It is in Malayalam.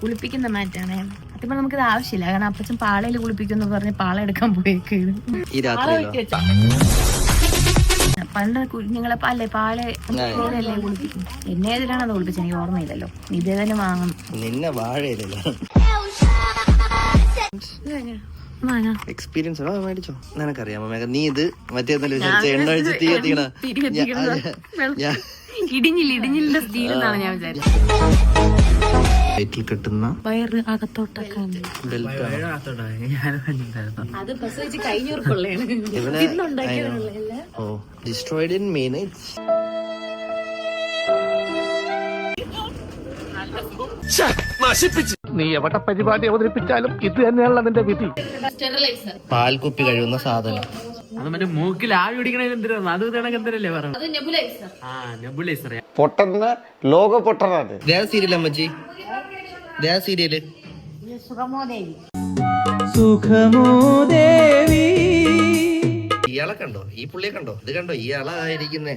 കുളിപ്പിക്കുന്ന മാറ്റാണ്. സത്യം നമുക്കിത് ആവശ്യമില്ല. കാരണം അപ്പച്ചൻ പാളയിൽ കുളിപ്പിക്കുമെന്ന് പറഞ്ഞ് പാള എടുക്കാൻ പോയേക്കാണ്. പണ്ട് കുഞ്ഞുങ്ങളെ പാലല്ലേ കുളിപ്പിക്കും. എന്നെ ഏതിലാണ് അത് കുളിപ്പിച്ചത് എനിക്ക് ഓർമ്മയില്ലല്ലോ. ഇതേ തന്നെ വാങ്ങണം. നിന്നെ വാഴയില്ലല്ലോ എക്സ്പീരിയൻസ് മേടിച്ചോ. നിനക്കറിയാമോ മേഘ, നീ ഇത് മറ്റേ എണ്ണ ഒഴിച്ച് തീ എത്തിക്കണ ഇടിഞ്ഞിലിന്റെ സ്റ്റീൽ എന്നാണ് ഞാൻ വിചാരിച്ചത്. വയറ്റിൽ കെട്ടുന്ന വയറ് അകത്തോട്ടൊക്കെ അത് പ്രസവിച്ച് കഴിഞ്ഞവർക്കുള്ളതാണ്. ഓ ഡിസ്ട്രോയിഡ് ഇൻ മിനിറ്റ്സ്. നീ എവിടെ പരിപാടി അവതരിപ്പിച്ചാലും ഇത് തന്നെയാണല്ലോ നിന്റെ വിധി. പാൽക്കുപ്പി കഴിയുന്ന സാധനം അത് മറ്റേ മൂക്കിൽ ആവി പിടിക്കണതിന് എന്തിനാണ്? അത് എന്തിനല്ലേ പറഞ്ഞത്? പൊട്ടന്ന ലോക പൊട്ടനാണ്. സീരിയൽ അമ്മച്ചി, സീരിയല് ഇയാളെ കണ്ടോ? ഈ പുള്ളിയെ കണ്ടോ? ഇത് കണ്ടോ? ഇയാളായിരിക്കുന്നേ.